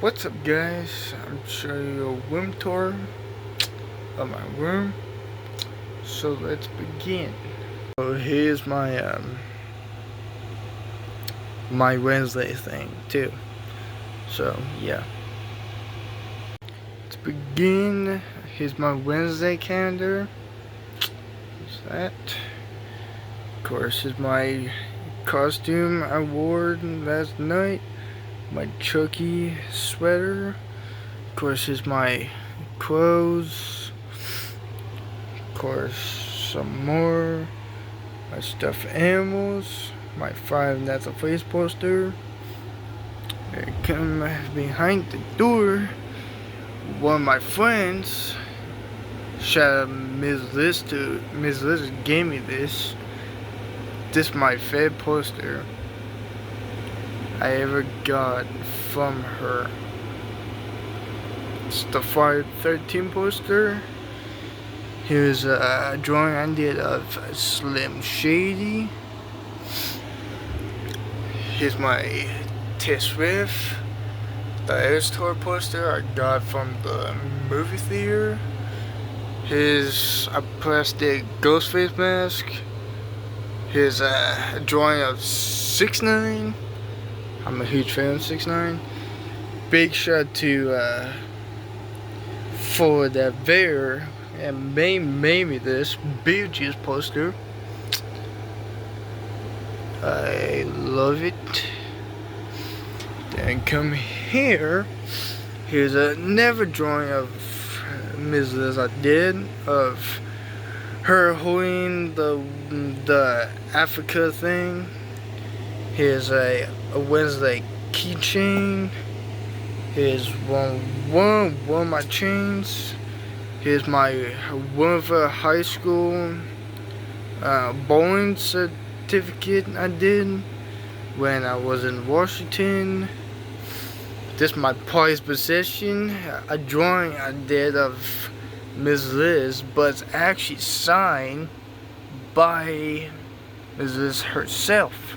What's up, guys? I'm showing you a room tour of my room. So let's begin. So here's my Wednesday thing too. So yeah. Let's begin. Here's my Wednesday calendar. Here's that. Of course, here's my costume I wore last night. My Chucky sweater. Of course, here's my clothes. Of course, some more. My stuffed animals. My Five Nights at Freddy's poster. There come behind the door. One of my friends. Shout out Ms. Liz to Ms. Liz gave me this. This is my favorite poster I ever got from her. It's the Friday 13 poster. Here's a drawing I did of Slim Shady. Here's my Test Swift, the Airstore poster I got from the movie theater. Here's a plastic Ghostface mask. Here's a drawing of 6ix9ine. I'm a huge fan of 6ix9ine. Big shout to for that there and made me this Beetlejuice poster. I love it. Then come here. Here's another drawing of Ms. Liz I did of her holding the Africa thing. Here's a Wednesday keychain. Here's one of my chains. Here's my one of a high school bowling certificate I did when I was in Washington. This is my prized possession, a drawing I did of Ms. Liz, but it's actually signed by Ms. Liz herself.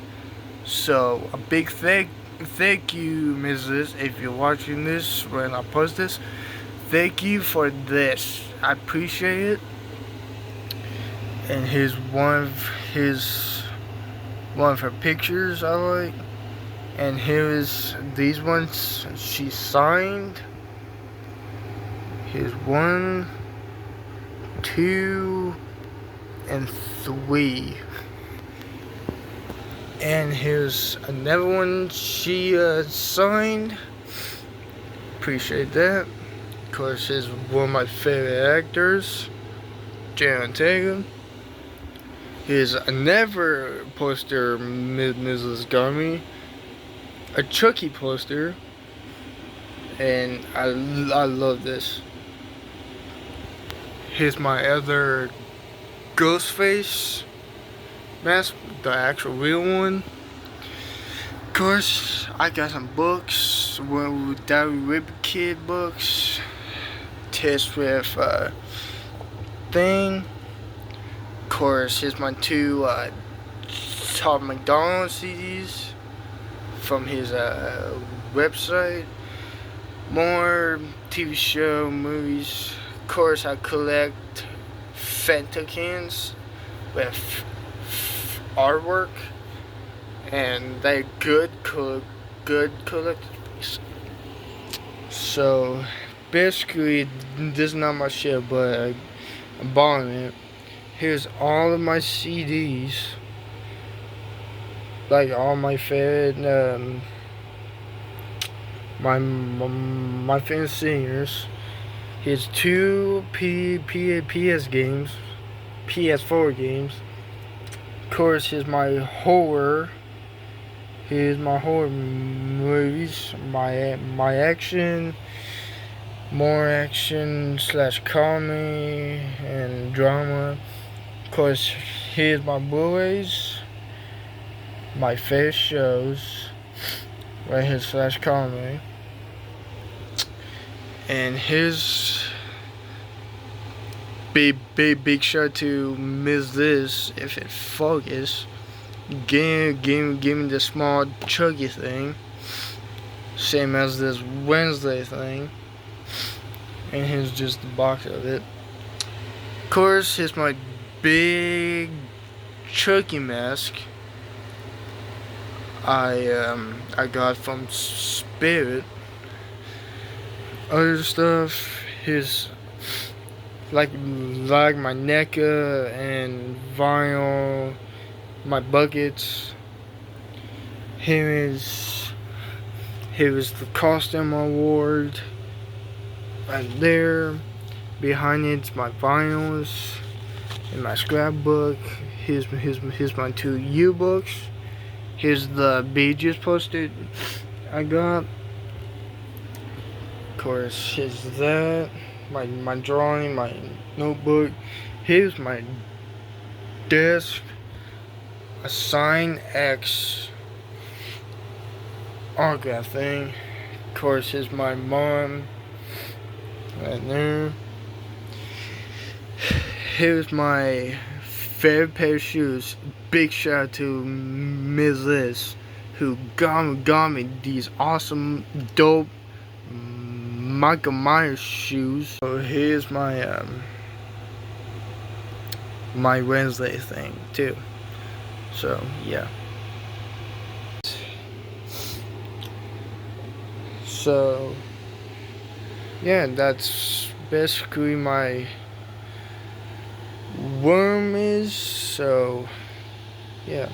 So a big thank you, Ms. Liz, if you're watching this when I post this. Thank you for this. I appreciate it. And here's one of her pictures I like. And here's these ones she signed. Here's 1, 2, and 3. And here's another one she signed. Appreciate that. Of course, here's one of my favorite actors, Jay Ortega. Here's another poster Mrs. got me. A Chucky poster. And I love this. Here's my other Ghostface mask, the actual real one. Of course, I got some books. One with Diary Rip Kid books. Test with thing. Of course, here's my two Top McDonald's CDs from his website. More TV show, movies. Of course, I collect Fanta cans with artwork, and they're good collectibles. So basically, this is not my shit, but I'm buying it. Here's all of my CDs, like all my favorite my favorite singers. Here's 2 PS games, PS4 games. Of course, here's my horror. Here's my horror movies. My action, more action / comedy and drama. Of course, here's my Blu-rays. My favorite shows. Right here / comedy. And here's big shout to Ms. Liz if it focus. Give me the small chuggy thing. same as this Wednesday thing. And here's just the box of it. Of course, here's my big Chucky mask. I got from Spirit. Other stuff, here's like my NECA and vinyl, my buckets. Here is the costume award. Right there. Behind it's my vinyls and my scrapbook. Here's my 2 yearbooks. Here's the Bee Gees poster I got. Of course, here's that. My drawing, my notebook. Here's my desk. A sign X autograph thing. Of course, here's my mom. Right there. Here's my favorite pair of shoes. Big shout out to Ms. Liz, who got me these awesome, dope Michael Myers shoes. So here's my my Wednesday thing too. So yeah. So yeah, that's basically my worm is. So yeah.